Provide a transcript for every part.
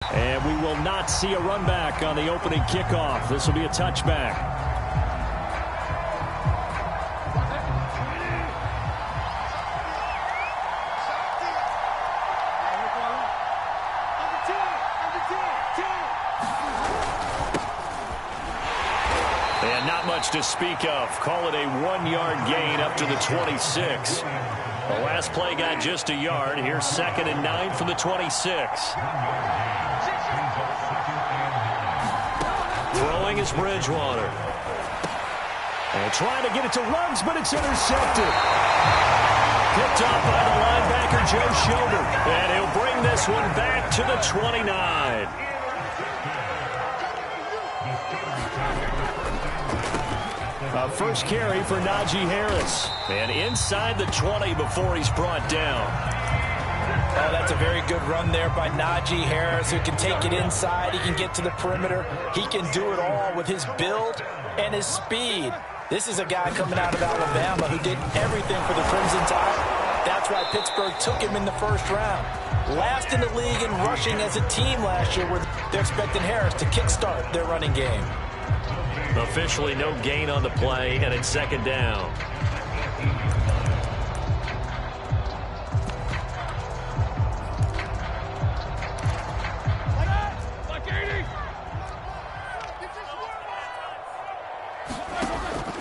And we will not see a run back on the opening kickoff. This will be a touchback. And not much to speak of. Call it a 1-yard gain up to the 26. The last play got just a yard. Here's 2nd and 9 from the 26. Throwing is Bridgewater. And trying to get it to Ruggs, but it's intercepted. Picked up by the linebacker, Joe Schobert. And he'll bring this one back to the 29. A first carry for Najee Harris. And inside the 20 before he's brought down. Oh, that's a very good run there by Najee Harris, who can take it inside. He can get to the perimeter. He can do it all with his build and his speed. This is a guy coming out of Alabama who did everything for the Crimson Tide. That's why Pittsburgh took him in the first round. Last in the league in rushing as a team last year, where they're expecting Harris to kickstart their running game. Officially no gain on the play, and it's 2nd down.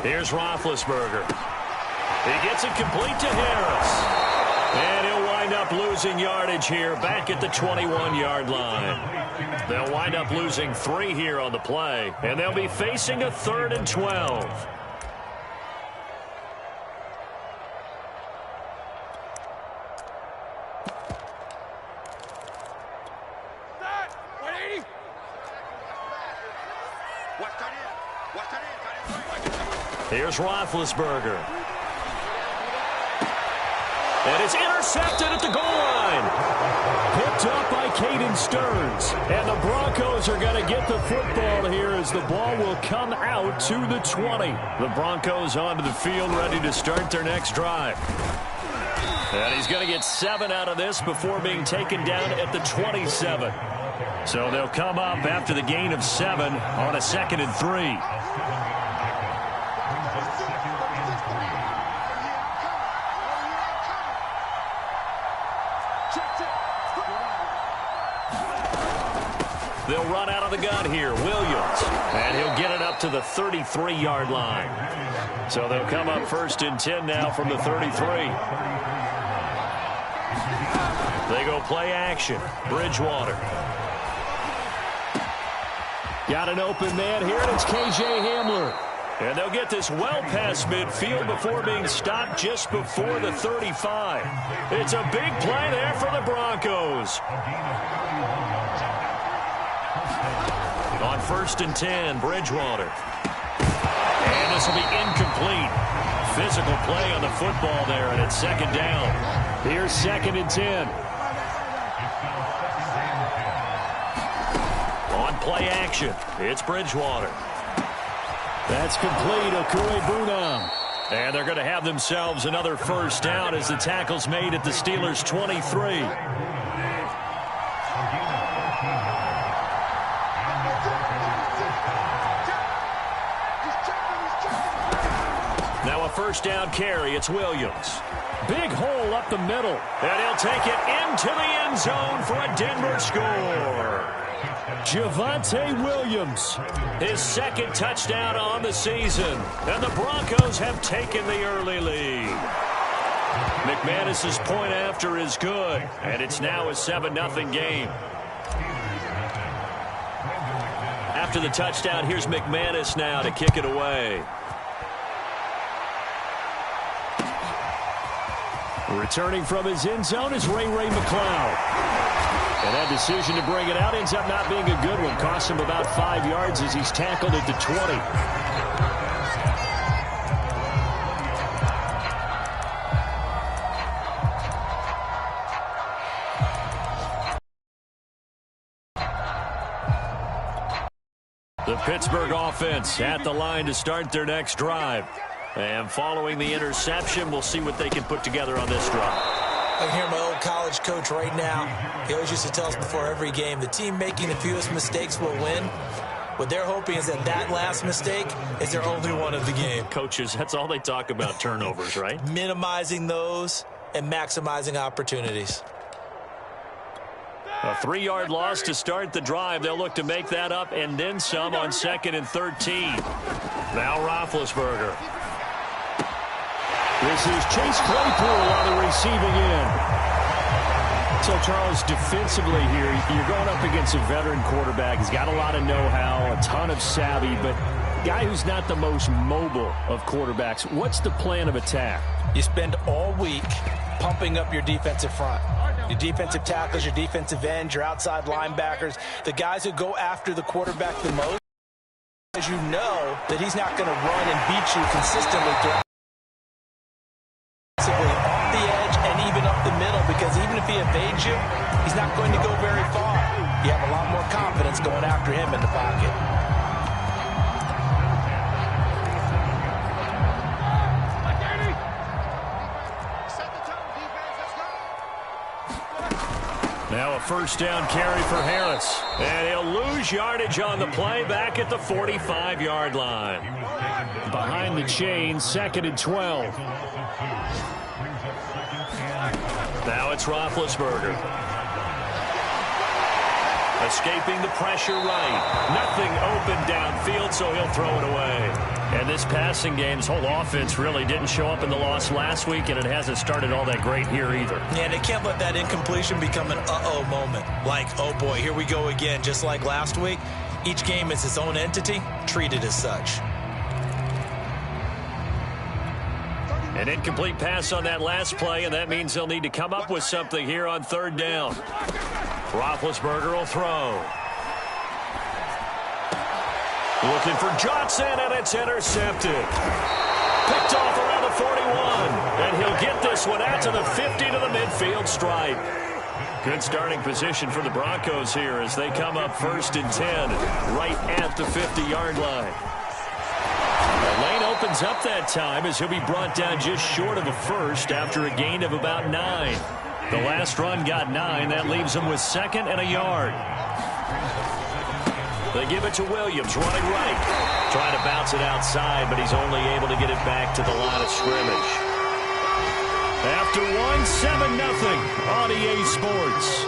Here's Roethlisberger. He gets it complete to Harris. And he'll wind up losing yardage here back at the 21-yard line. They'll wind up losing 3 here on the play, and they'll be facing a 3rd and 12. Here's Roethlisberger. And it's intercepted at the goal line. Picked up by Caden Stearns. And the Broncos are going to get the football here as the ball will come out to the 20. The Broncos onto the field ready to start their next drive. And he's going to get 7 out of this before being taken down at the 27. So they'll come up after the gain of 7 on a 2nd and 3. They'll run out of the gun here. Williams. And he'll get it up to the 33-yard line. So they'll come up 1st and 10 now from the 33. They go play action. Bridgewater. Got an open man here, and it's K.J. Hamler. And they'll get this well past midfield before being stopped just before the 35. It's a big play there for the Broncos. On 1st and 10, Bridgewater. And this will be incomplete. Physical play on the football there, and it's 2nd down. Here's 2nd and 10. On play action, it's Bridgewater. That's complete, Okwuegbunam. And they're going to have themselves another first down as the tackle's made at the Steelers' 23. Now a first down carry. It's Williams. Big hole up the middle. And he'll take it into the end zone for a Denver score. Javonte Williams. His 2nd touchdown on the season. And the Broncos have taken the early lead. McManus's point after is good. And it's now a 7-0 game. After the touchdown, here's McManus now to kick it away. Returning from his end zone is Ray McCloud. And that decision to bring it out ends up not being a good one. Cost him about 5 yards as he's tackled at the 20. The Pittsburgh offense at the line to start their next drive. And following the interception, we'll see what they can put together on this drive. I can hear my old college coach right now. He always used to tell us before every game, the team making the fewest mistakes will win. What they're hoping is that that last mistake is their only one of the game. Coaches, that's all they talk about, turnovers, right? Minimizing those and maximizing opportunities. A 3-yard loss to start the drive. They'll look to make that up and then some on 2nd and 13. Now Roethlisberger. This is Chase Claypool on the receiving end. So, Charles, defensively here, you're going up against a veteran quarterback. He's got a lot of know-how, a ton of savvy, but a guy who's not the most mobile of quarterbacks. What's the plan of attack? You spend all week pumping up your defensive front. Your defensive tackles, your defensive ends, your outside linebackers, the guys who go after the quarterback the most, as you know that he's not going to run and beat you consistently throughout off the edge and even up the middle, because even if he evades you, he's not going to go very far. You have a lot more confidence going after him in the pocket. Now a first down carry for Harris. And he'll lose yardage on the play back at the 45-yard line. Behind the chain, 2nd and 12. Now it's Roethlisberger. Escaping the pressure right. Nothing open downfield, so he'll throw it away. And this passing game's whole offense really didn't show up in the loss last week, and it hasn't started all that great here either. Yeah, they can't let that incompletion become an uh-oh moment. Like, oh boy, here we go again. Just like last week, each game is its own entity, treated as such. An incomplete pass on that last play, and that means they'll need to come up with something here on 3rd down. Roethlisberger will throw. Looking for Johnson, and it's intercepted. Picked off around the 41, and he'll get this one out to the 50 to the midfield stripe. Good starting position for the Broncos here as they come up 1st and 10 right at the 50-yard line. The lane opens up that time as he'll be brought down just short of a first after a gain of about 9. The last run got 9. That leaves him with 2nd and a yard. They give it to Williams, running right. Trying to bounce it outside, but he's only able to get it back to the line of scrimmage. After one, 7-0 on EA Sports.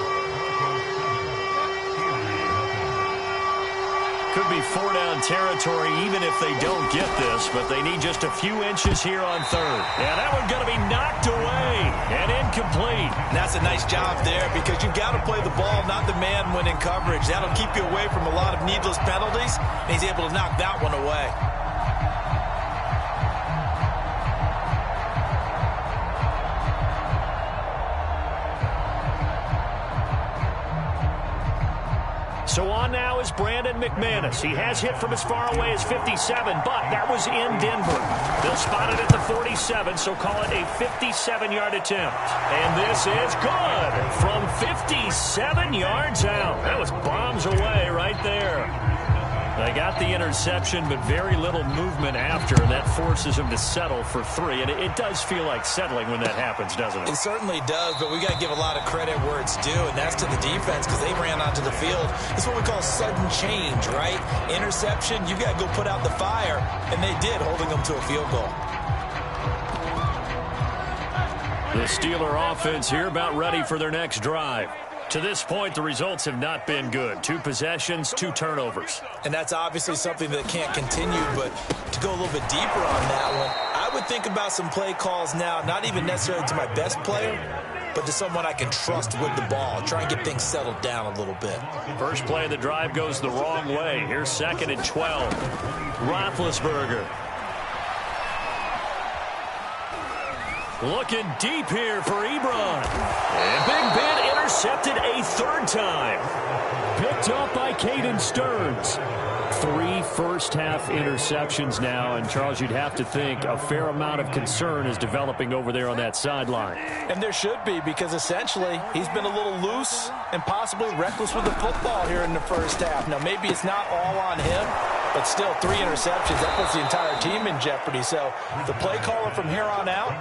Could be 4-down territory even if they don't get this, but they need just a few inches here on 3rd. And that one's going to be knocked away and incomplete. And that's a nice job there because you've got to play the ball, not the man when in coverage. That'll keep you away from a lot of needless penalties, and he's able to knock that one away. So on now is Brandon McManus. He has hit from as far away as 57, but that was in Denver. They'll spot it at the 47, so call it a 57-yard attempt. And this is good from 57 yards out. That was bombs away right there. They got the interception, but very little movement after, and that forces him to settle for 3. And it does feel like settling when that happens, doesn't it? It certainly does, but we got to give a lot of credit where it's due, and that's to the defense because they ran onto the field. It's what we call sudden change, right? Interception, you got to go put out the fire, and they did, holding them to a field goal. The Steeler offense here about ready for their next drive. To this point, the results have not been good. 2 possessions, 2 turnovers. And that's obviously something that can't continue, but to go a little bit deeper on that one, I would think about some play calls now, not even necessarily to my best player, but to someone I can trust with the ball. Try and get things settled down a little bit. First play of the drive goes the wrong way. Here's 2nd and 12. Roethlisberger. Looking deep here for Ebron. And Big Ben intercepted a 3rd time. Picked up by Caden Stearns. 3 first-half interceptions now, and Charles, you'd have to think a fair amount of concern is developing over there on that sideline. And there should be, because essentially he's been a little loose and possibly reckless with the football here in the first half. Now, maybe it's not all on him, but still 3 interceptions. That puts the entire team in jeopardy. So the play caller from here on out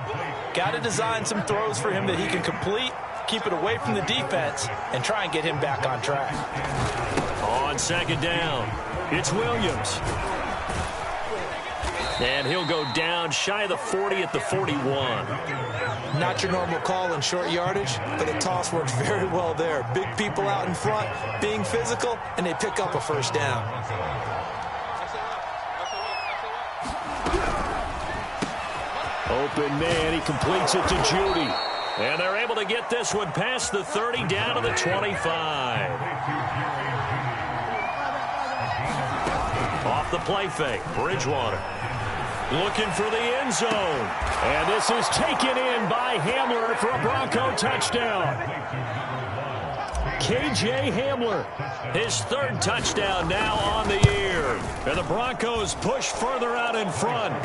got to design some throws for him that he can complete, keep it away from the defense, and try and get him back on track. On second down, it's Williams. And he'll go down shy of the 40 at the 41. Not your normal call in short yardage, but the toss works very well there. Big people out in front, being physical, and they pick up a first down. Open man, he completes it to Judy. And they're able to get this one past the 30 down to the 25. Off the play fake, Bridgewater looking for the end zone. And this is taken in by Hamler for a Bronco touchdown. K.J. Hamler, his 3rd touchdown now on the year. And the Broncos push further out in front.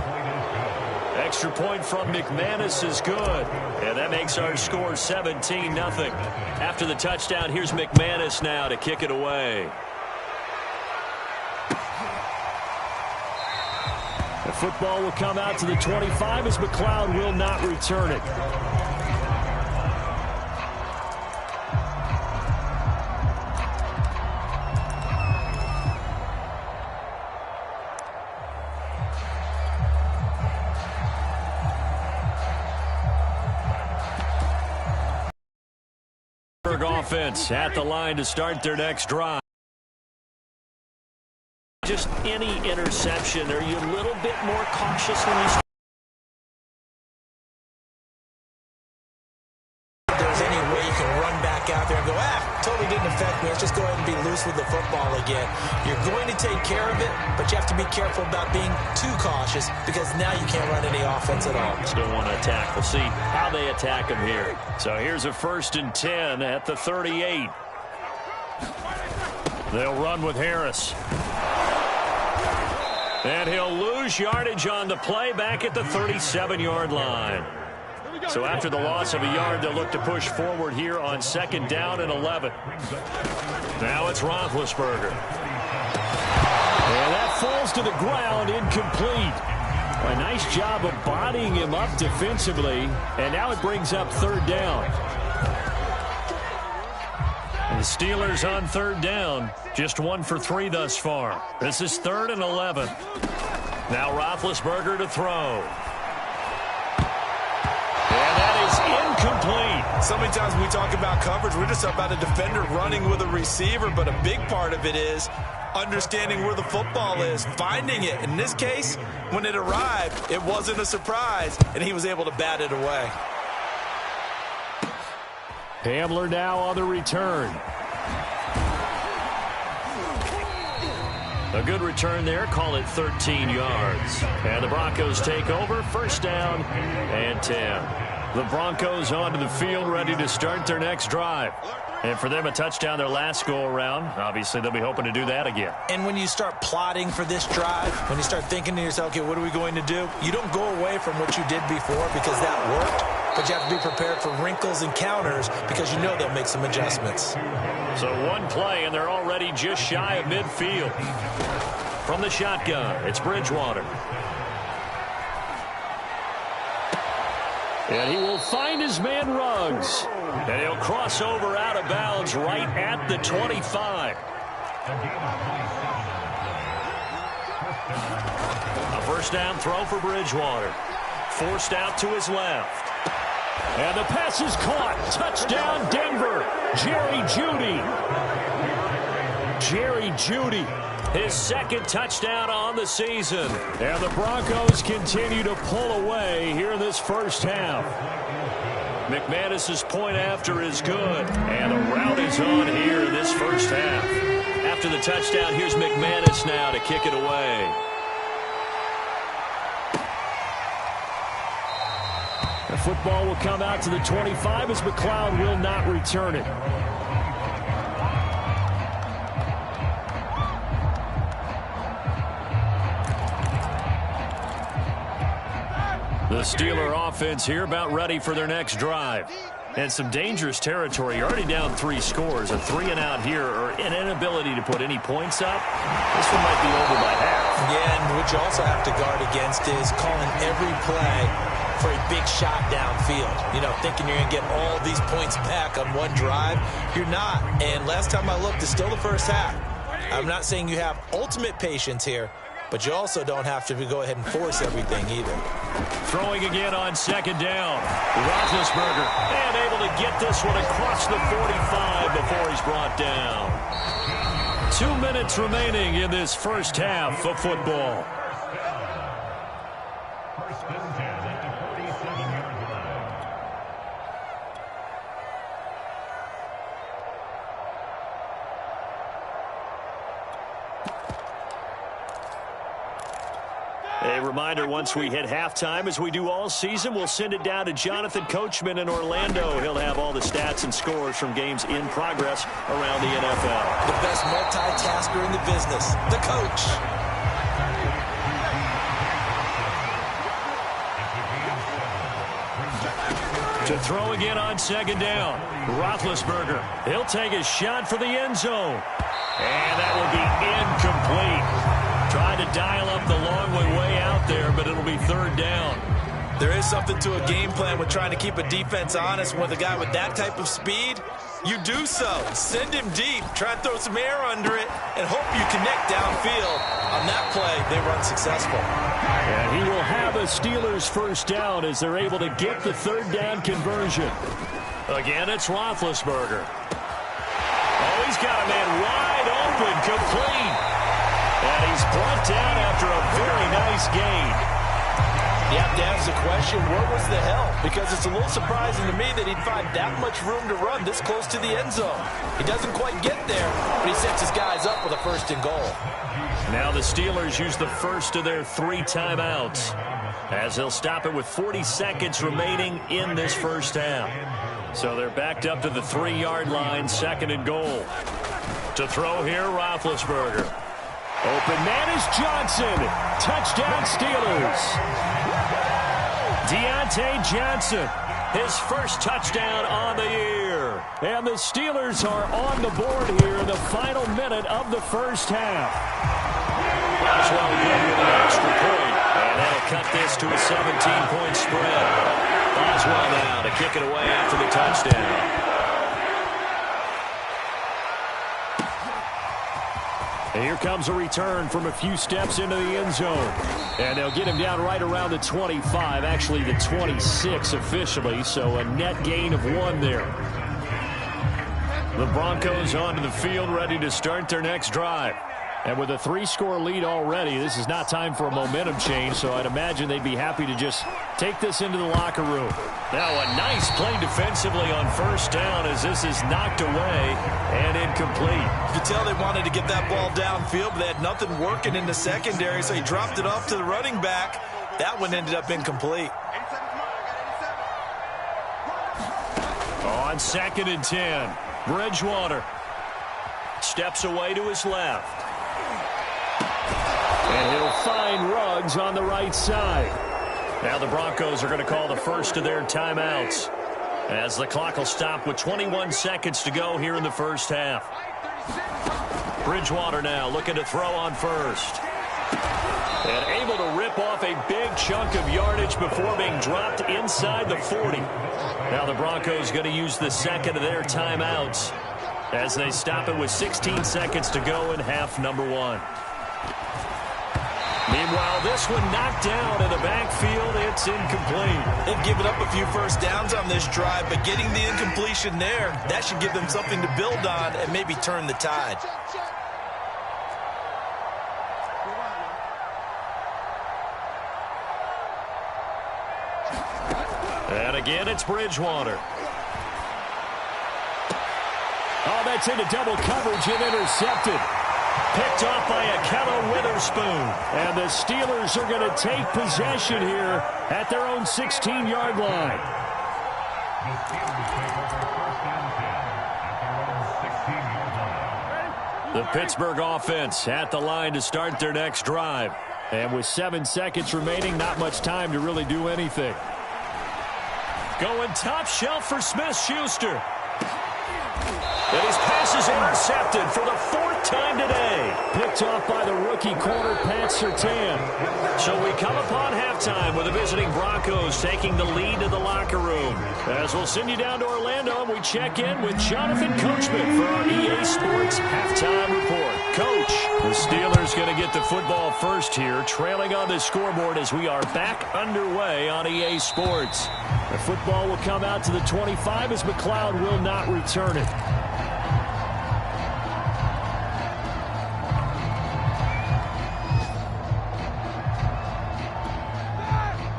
Extra point from McManus is good. And that makes our score 17-0. After the touchdown, here's McManus now to kick it away. The football will come out to the 25 as McLeod will not return it. Offense at the line to start their next drive. Just any interception, are you a little bit more cautious when you if there's any way you can run back out there and go, totally didn't affect me, let's just go ahead and be loose with the football again. You're going to take care of it, but you have to be careful about being too cautious, because now you can't run any offense at all. Still want to attack. We'll see how they attack him here. So here's a 1st and 10 at the 38. They'll run with Harris. And he'll lose yardage on the play back at the 37-yard line. So after the loss of a yard, they'll look to push forward here on 2nd down and 11. Now it's Roethlisberger. And that falls to the ground, incomplete. A nice job of bodying him up defensively. And now it brings up 3rd down. And the Steelers on 3rd down. Just 1 for 3 thus far. This is 3rd and 11. Now Roethlisberger to throw. And that is incomplete. So many times when we talk about coverage, we're just about a defender running with a receiver, but a big part of it is understanding where the football is, finding it. In this case, when it arrived, it wasn't a surprise, and he was able to bat it away. Hamler now on the return. A good return there. Call it 13 yards. And the Broncos take over. 1st down and 10. The Broncos onto the field, ready to start their next drive. And for them, a touchdown their last go-around. Obviously, they'll be hoping to do that again. And when you start plotting for this drive, when you start thinking to yourself, okay, what are we going to do? You don't go away from what you did before because that worked, but you have to be prepared for wrinkles and counters because you know they'll make some adjustments. So 1 play, and they're already just shy of midfield. From the shotgun, it's Bridgewater. And he will find his man Ruggs. And he'll cross over out of bounds right at the 25. A 1st down throw for Bridgewater. Forced out to his left. And the pass is caught. Touchdown, Denver. Jerry Jeudy. Jerry Jeudy. His 2nd touchdown on the season. And the Broncos continue to pull away here in this first half. McManus's point after is good. And the route is on here in this first half. After the touchdown, here's McManus now to kick it away. The football will come out to the 25 as McLeod will not return it. The Steeler offense here about ready for their next drive. And some dangerous territory. You're already down 3 scores. A 3-and-out here or an inability to put any points up. This one might be over by half. Yeah, and what you also have to guard against is calling every play for a big shot downfield. You know, thinking you're going to get all these points back on one drive. You're not. And last time I looked, it's still the first half. I'm not saying you have ultimate patience here, but you also don't have to go ahead and force everything either. Throwing again on 2nd down. Roethlisberger, and able to get this one across the 45 before he's brought down. 2 minutes remaining in this first half of football. A reminder, once we hit halftime, as we do all season, we'll send it down to Jonathan Coachman in Orlando. He'll have all the stats and scores from games in progress around the NFL. The best multitasker in the business, the coach. To throw again on 2nd down. Roethlisberger. He'll take a shot for the end zone. And that will be incomplete. Trying to dial up the long way out there, but it'll be 3rd down. There is something to a game plan with trying to keep a defense honest. With a guy with that type of speed, you do so. Send him deep. Try and throw some air under it and hope you connect downfield. On that play, they run successful. And he will have a Steelers 1st down as they're able to get the 3rd down conversion. Again, it's Roethlisberger. Oh, he's got a man wide open, complete. And he's brought down after a very nice gain. You have to ask the question, where was the help? Because it's a little surprising to me that he'd find that much room to run this close to the end zone. He doesn't quite get there, but he sets his guys up with a 1st and goal. Now the Steelers use the first of their 3 timeouts, as they'll stop it with 40 seconds remaining in this first half. So they're backed up to the 3-yard line, 2nd and goal. To throw here, Roethlisberger. Open man is Johnson. Touchdown Steelers. Deontay Johnson, his 1st touchdown on the year. And the Steelers are on the board here in the final minute of the first half. Boswell good with an extra point. And that'll cut this to a 17-point spread. Boswell now to kick it away after the touchdown. And here comes a return from a few steps into the end zone. And they'll get him down right around the 25, actually the 26 officially, so a net gain of 1 there. The Broncos onto the field, ready to start their next drive. And with a 3-score lead already, this is not time for a momentum change, so I'd imagine they'd be happy to just take this into the locker room. Now a nice play defensively on 1st down as this is knocked away and incomplete. You could tell they wanted to get that ball downfield, but they had nothing working in the secondary, so he dropped it off to the running back. That one ended up incomplete. On 2nd and 10, Bridgewater steps away to his left. And he'll find Ruggs on the right side. Now the Broncos are going to call the first of their timeouts, as the clock will stop with 21 seconds to go here in the first half. Bridgewater now looking to throw on 1st. And able to rip off a big chunk of yardage before being dropped inside the 40. Now the Broncos going to use the 2nd of their timeouts as they stop it with 16 seconds to go in half number 1. Meanwhile, this one knocked down in the backfield. It's incomplete. They've given up a few 1st downs on this drive, but getting the incompletion there, that should give them something to build on and maybe turn the tide. And again, it's Bridgewater. Oh, that's into double coverage and intercepted. Picked off by Ahkello Witherspoon. And the Steelers are going to take possession here at their own 16-yard line. The Pittsburgh offense at the line to start their next drive. And with 7 seconds remaining, not much time to really do anything. Going top shelf for Smith-Schuster. And his pass is intercepted for the 4th time today. Picked off by the rookie corner, Pat Surtain. So we come upon halftime with the visiting Broncos taking the lead to the locker room. As we'll send you down to Orlando, and we check in with Jonathan Coachman for our EA Sports Halftime Report. Coach, the Steelers going to get the football first here, trailing on the scoreboard as we are back underway on EA Sports. The football will come out to the 25 as McLeod will not return it.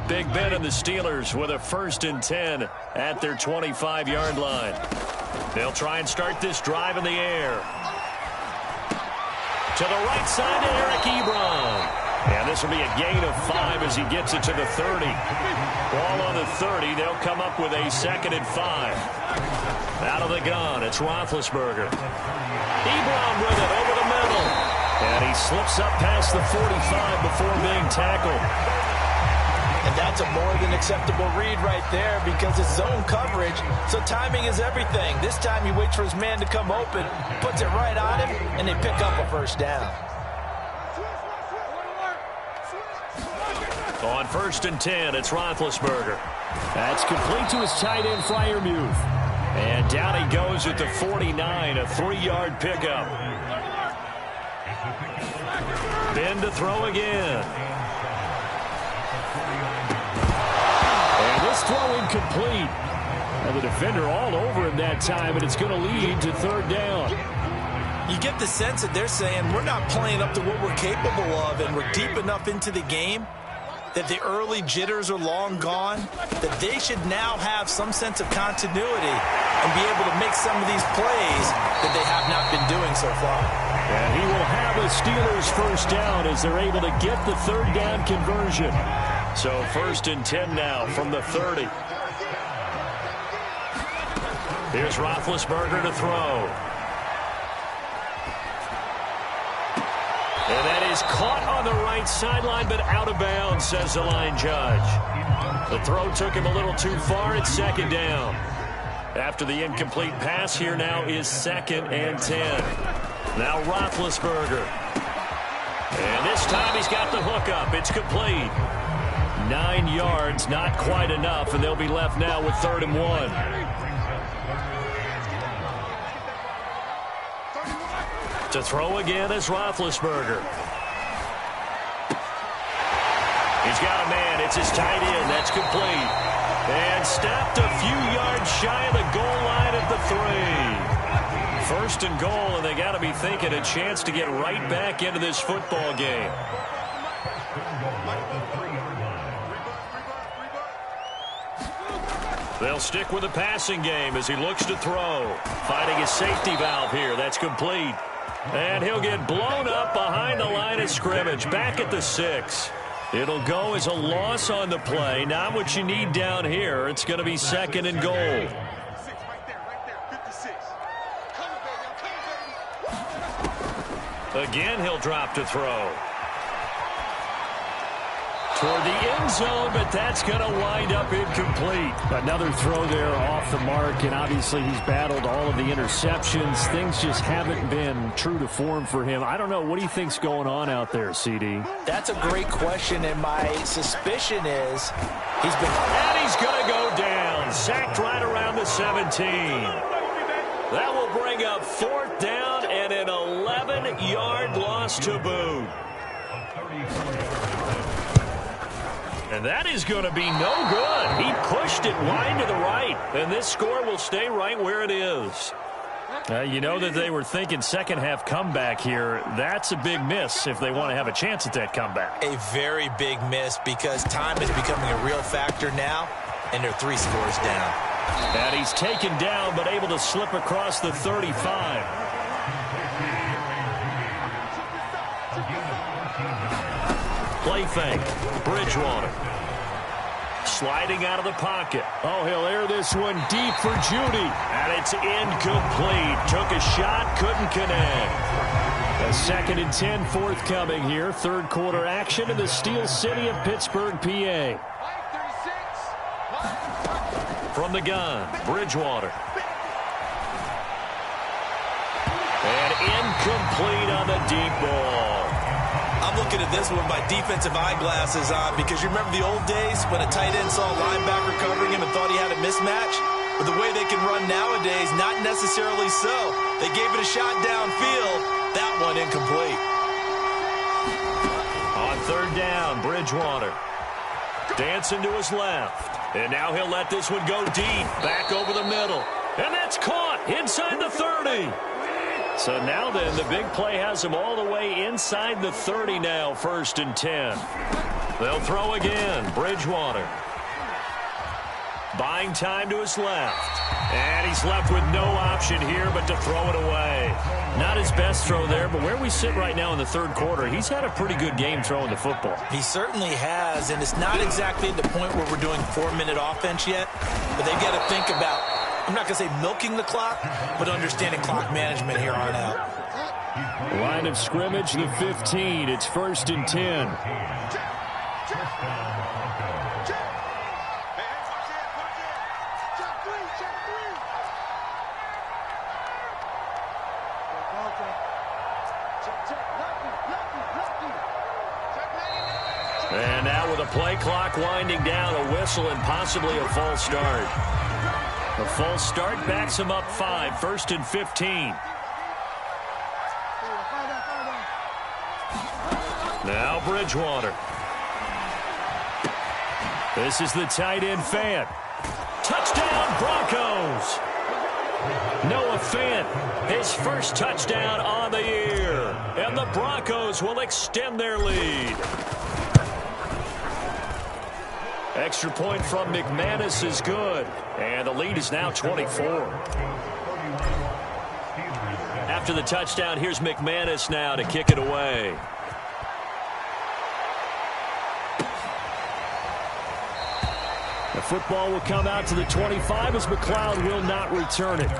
Big Ben and the Steelers with a 1st and 10 at their 25-yard line. They'll try and start this drive in the air. To the right side to Eric Ebron. And this will be a gain of 5 as he gets it to the 30. Ball on the 30. They'll come up with a 2nd and 5. Out of the gun, it's Roethlisberger. Ebron with it over the middle. And he slips up past the 45 before being tackled. And that's a more than acceptable read right there because it's zone coverage, so timing is everything. This time he waits for his man to come open, puts it right on him, and they pick up a 1st down. On 1st and 10, it's Roethlisberger. That's complete to his tight end, Freiermuth. And down he goes at the 49, a 3-yard pickup. Ben to throw again. And this throw incomplete. And the defender all over him that time, and it's going to lead to 3rd down. You get the sense that they're saying we're not playing up to what we're capable of, and we're deep enough into the game that the early jitters are long gone, that they should now have some sense of continuity and be able to make some of these plays that they have not been doing so far. And he will have a Steelers 1st down as they're able to get the 3rd down conversion. So 1st and 10 now from the 30. Here's Roethlisberger to throw. And that is caught on the right sideline, but out of bounds, says the line judge. The throw took him a little too far. It's 2nd down. After the incomplete pass, here now is 2nd and 10. Now Roethlisberger. And this time he's got the hook up. It's complete. 9 yards, not quite enough, and they'll be left now with 3rd and 1. To throw again is Roethlisberger. He's got a man. It's his tight end. That's complete. And stopped a few yards shy of the goal line at the 3. 1st and goal, and they got to be thinking a chance to get right back into this football game. They'll stick with the passing game as he looks to throw. Finding his safety valve here. That's complete. And he'll get blown up behind the line of scrimmage. Back at the 6. It'll go as a loss on the play. Not what you need down here. It's going to be 2nd and goal. Again, he'll drop to throw. Toward the end zone, but that's going to wind up incomplete. Another throw there off the mark, and obviously he's battled all of the interceptions. Things just haven't been true to form for him. I don't know. What do you think's going on out there, CD? That's a great question, and my suspicion is he's been... And he's going to go down. Sacked right around the 17. That will bring up 4th down and an 11-yard loss to boot. And that is going to be no good. He pushed it wide to the right, and this score will stay right where it is. You know that they were thinking second-half comeback here. That's a big miss if they want to have a chance at that comeback. A very big miss because time is becoming a real factor now, and they're 3 scores down. And he's taken down but able to slip across the 35. Play fake. Bridgewater. Sliding out of the pocket. Oh, he'll air this one deep for Judy. And it's incomplete. Took a shot, couldn't connect. A 2nd and 10 forthcoming here. Third quarter action in the Steel City of Pittsburgh, PA. From the gun, Bridgewater. And incomplete on the deep ball. I'm looking at this one by defensive eyeglasses on, because you remember the old days when a tight end saw a linebacker covering him and thought he had a mismatch? But the way they can run nowadays, not necessarily so. They gave it a shot downfield. That one incomplete. On third down, Bridgewater. Dancing to his left. And now he'll let this one go deep. Back over the middle. And that's caught inside the 30. So now then, the big play has him all the way inside the 30 now, 1st and 10. They'll throw again. Bridgewater. Buying time to his left. And he's left with no option here but to throw it away. Not his best throw there, but where we sit right now in the third quarter, he's had a pretty good game throwing the football. He certainly has, and it's not exactly at the point where we're doing 4-minute offense yet, but they've got to think about, I'm not going to say milking the clock, but understanding clock management here on out. Line of scrimmage, the 15. It's 1st and 10. And now with a play clock winding down, a whistle and possibly a false start. The false start backs him up 5, 1st and 15. Now Bridgewater. This is the tight end Fant. Touchdown Broncos. Noah Fant, his first touchdown on the year. And the Broncos will extend their lead. Extra point from McManus is good. And the lead is now 24. After the touchdown, here's McManus now to kick it away. The football will come out to the 25 as McLeod will not return it.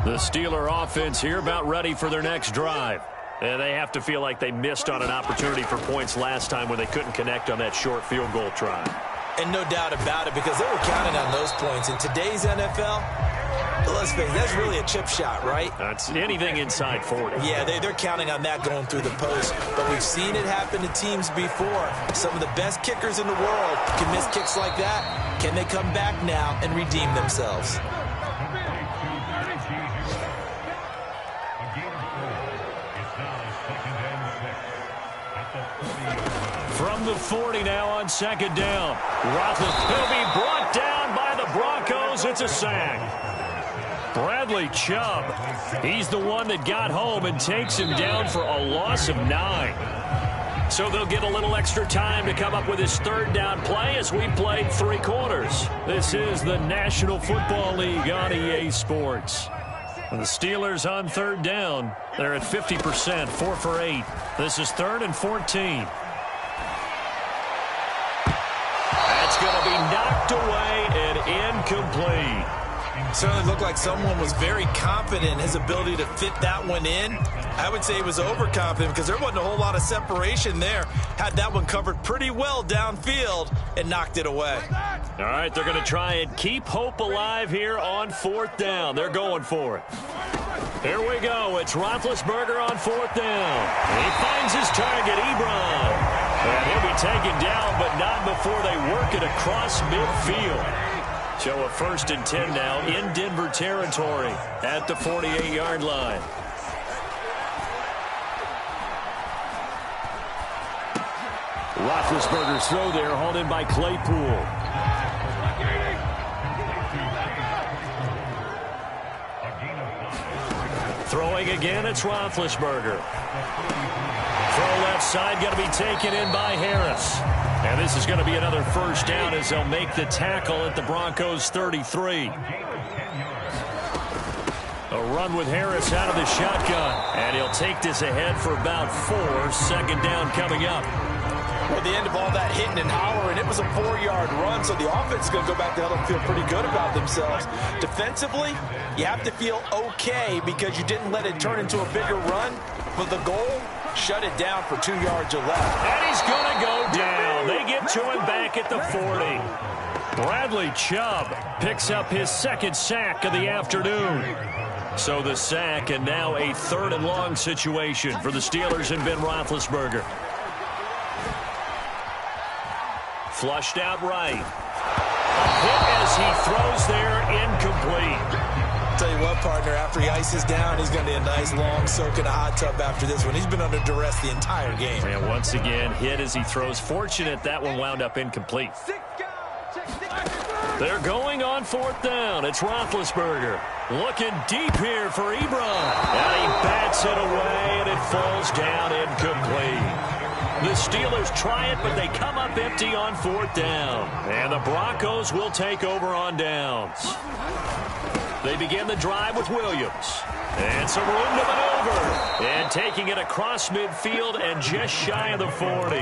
The Steeler offense here about ready for their next drive. And they have to feel like they missed on an opportunity for points last time when they couldn't connect on that short field goal try. And no doubt about it, because they were counting on those points. In today's NFL, let's face it, that's really a chip shot, right? That's anything inside 40. Yeah, they're counting on that going through the post. But we've seen it happen to teams before. Some of the best kickers in the world can miss kicks like that. Can they come back now and redeem themselves? From the 40 now on 2nd down. He'll be brought down by the Broncos. It's a sack. Bradley Chubb. He's the one that got home and takes him down for a loss of 9. So they'll get a little extra time to come up with his 3rd down play as we played 3 quarters. This is the National Football League on EA Sports. The Steelers on 3rd down. They're at 50%, 4 for 8. This is 3rd and 14. That's going to be knocked away and incomplete. Certainly looked like someone was very confident in his ability to fit that one in. I would say he was overconfident because there wasn't a whole lot of separation there. Had that one covered pretty well downfield and knocked it away. All right, they're going to try and keep hope alive here on 4th down. They're going for it. Here we go. It's Roethlisberger on 4th down. He finds his target, Ebron. And he'll be taken down, but not before they work it across midfield. So a 1st and 10 now in Denver territory at the 48-yard line. Roethlisberger's throw there, hauled in by Claypool. Throwing again, it's Roethlisberger. Throw left side, got to be taken in by Harris. And this is going to be another 1st down as they'll make the tackle at the Broncos 33. A run with Harris out of the shotgun. And he'll take this ahead for about 4. Second down coming up. At the end of all that hitting and hollering, it was a 4-yard run, so the offense is going to go back to hell and feel pretty good about themselves. Defensively, you have to feel okay because you didn't let it turn into a bigger run. But the goal, shut it down for 2 yards or less. And he's going to go down. They get to him back at the 40. Bradley Chubb picks up his second sack of the afternoon. So the sack, and now a 3rd and long situation for the Steelers and Ben Roethlisberger. Flushed out right. Hit as he throws there, incomplete. Tell you what, partner, after he ices down, he's going to be a nice long soak in a hot tub after this one. He's been under duress the entire game. And once again, hit as he throws. Fortunate that one wound up incomplete. They're going on 4th down. It's Roethlisberger. Looking deep here for Ebron. And he bats it away, and it falls down incomplete. The Steelers try it, but they come up empty on 4th down. And the Broncos will take over on downs. They begin the drive with Williams. And some room to maneuver. And taking it across midfield and just shy of the 40.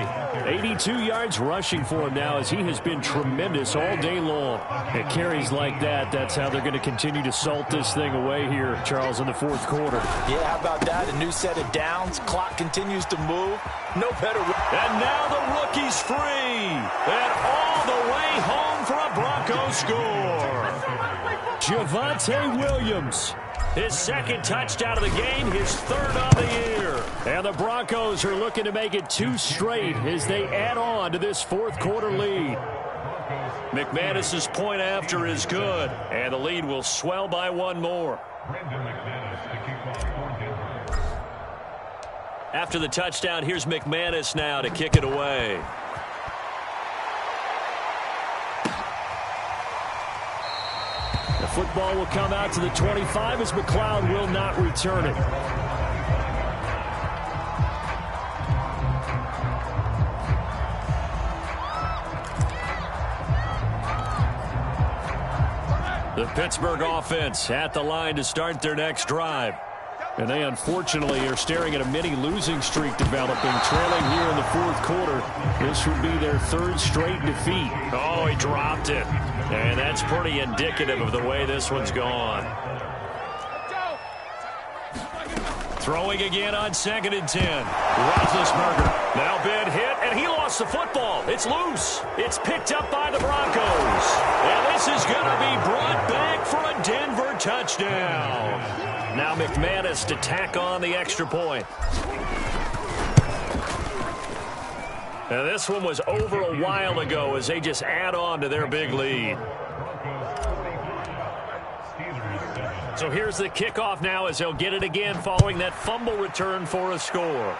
82 yards rushing for him now as he has been tremendous all day long. At carries like that, that's how they're going to continue to salt this thing away here, Charles, in the 4th quarter. Yeah, how about that? A new set of downs. Clock continues to move. No better. And now the rookie's free. And all the way home for a Bronco score. Javonte Williams. His second touchdown of the game, his 3rd of the year. And the Broncos are looking to make it 2 straight as they add on to this 4th quarter lead. McManus's point after is good, and the lead will swell by 1 more. After the touchdown, here's McManus now to kick it away. The football will come out to the 25 as McLeod will not return it. The Pittsburgh offense at the line to start their next drive. And they unfortunately are staring at a mini losing streak developing, trailing here in the 4th quarter. This would be their 3rd straight defeat. Oh, he dropped it. And that's pretty indicative of the way this one's gone. Throwing again on 2nd and 10. Roethlisberger now been hit, and he lost the football. It's loose. It's picked up by the Broncos. And this is going to be brought back for a Denver touchdown. Now McManus to tack on the extra point. Now this one was over a while ago as they just add on to their big lead. So here's the kickoff now as they'll get it again following that fumble return for a score.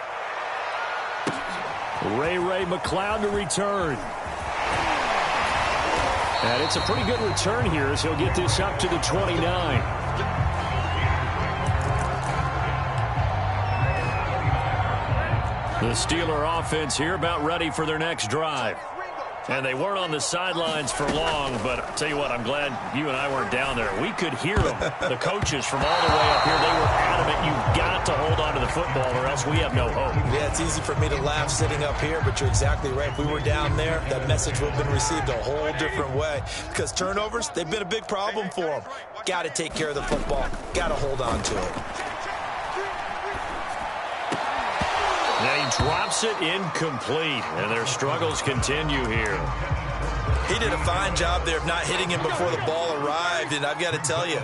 Ray McLeod to return. And it's a pretty good return here as he'll get this up to the 29. The Steeler offense here about ready for their next drive. And they weren't on the sidelines for long, but I'll tell you what, I'm glad you and I weren't down there. We could hear them, the coaches from all the way up here. They were adamant, you've got to hold on to the football or else we have no hope. Yeah, it's easy for me to laugh sitting up here, but you're exactly right. If we were down there, that message would have been received a whole different way. Because turnovers, they've been a big problem for them. Got to take care of the football. Got to hold on to it. Now he drops it incomplete, and their struggles continue here. He did a fine job there of not hitting him before the ball arrived, and I've got to tell you,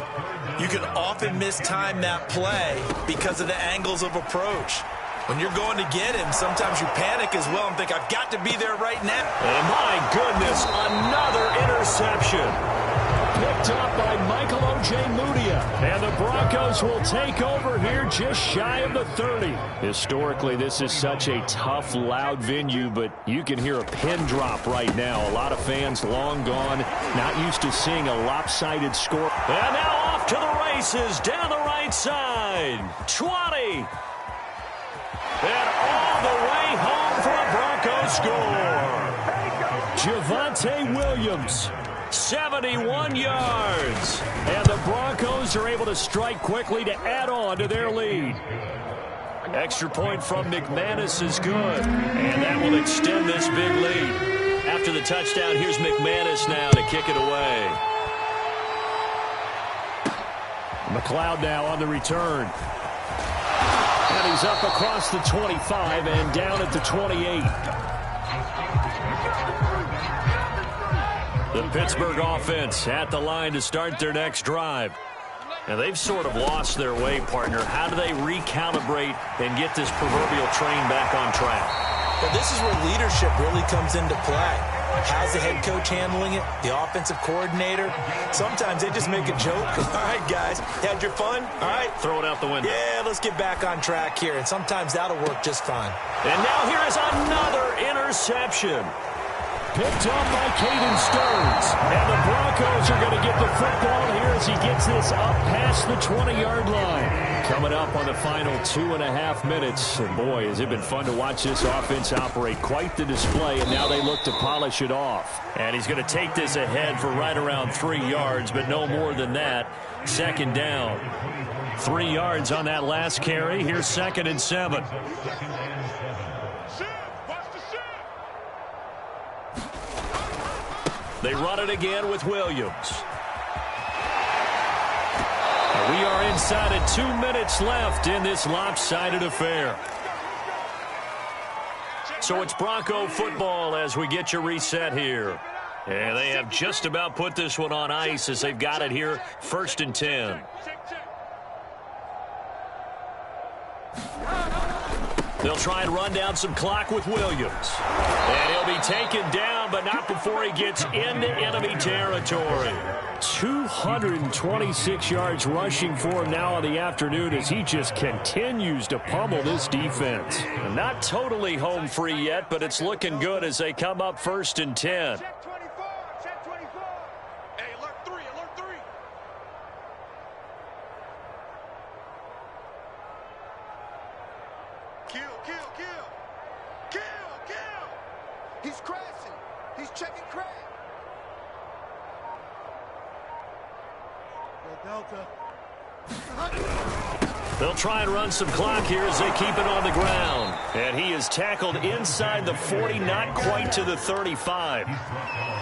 you can often mistime that play because of the angles of approach. When you're going to get him, sometimes you panic as well and think, I've got to be there right now. And my goodness, another interception. Picked up by Michael Ojemudia. And the Broncos will take over here just shy of the 30. Historically, this is such a tough, loud venue, but you can hear a pin drop right now. A lot of fans long gone, not used to seeing a lopsided score. And now off to the races down the right side. 20. And all the way home for a Broncos score. Javonte Williams 71 yards. And the Broncos are able to strike quickly to add on to their lead. Extra point from McManus is good. And that will extend this big lead. After the touchdown, here's McManus now to kick it away. McLeod now on the return. And he's up across the 25 and down at the 28. The Pittsburgh offense at the line to start their next drive. And they've sort of lost their way, partner. How do they recalibrate and get this proverbial train back on track? Well, this is where leadership really comes into play. How's the head coach handling it? The offensive coordinator? Sometimes they just make a joke. All right, guys, had your fun? All right. Throw it out the window. Yeah, let's get back on track here. And sometimes that'll work just fine. And now here is another interception. Picked up by Caden Stearns. And the Broncos are going to get the football here as he gets this up past the 20-yard line. Coming up on the final 2.5 minutes. And boy, has it been fun to watch this offense operate. Quite the display, and now they look to polish it off. And he's going to take this ahead for right around 3 yards, but no more than that. Second down. 3 yards on that last carry. Here's 2nd and 7. They run it again with Williams. We are inside of 2 minutes left in this lopsided affair. So it's Bronco football as we get you reset here. And they have just about put this one on ice as they've got it here, 1st and 10. They'll try and run down some clock with Williams. And he'll be taken down, but not before he gets into enemy territory. 226 yards rushing for him now on the afternoon as he just continues to pummel this defense. And not totally home free yet, but it's looking good as they come up 1st and 10. He's crashing. He's checking crack. Delta. They'll try and run some clock here as they keep it on the ground. And he is tackled inside the 40, not quite to the 35.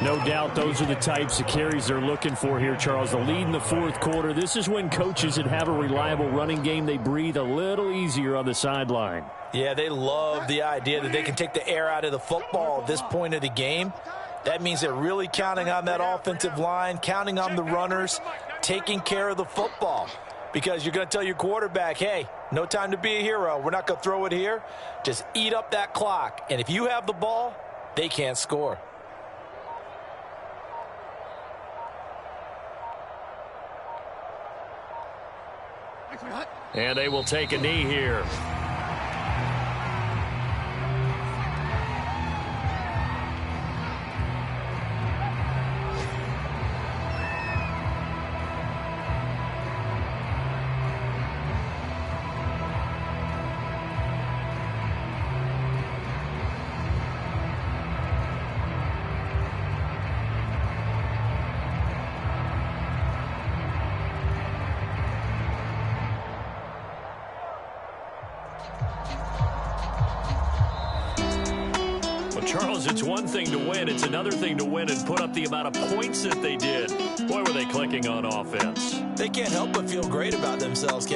No doubt those are the types of carries they're looking for here, Charles. The lead in the 4th quarter. This is when coaches that have a reliable running game, they breathe a little easier on the sideline. Yeah, they love the idea that they can take the air out of the football at this point of the game. That means they're really counting on that offensive line, counting on the runners, taking care of the football. Because you're going to tell your quarterback, hey, no time to be a hero. We're not going to throw it here. Just eat up that clock. And if you have the ball, they can't score. And they will take a knee here. Charles, it's one thing to win. It's another thing to win and put up the amount of points that they did. Boy, were they clicking on offense. They can't help but feel great about themselves, Kevin.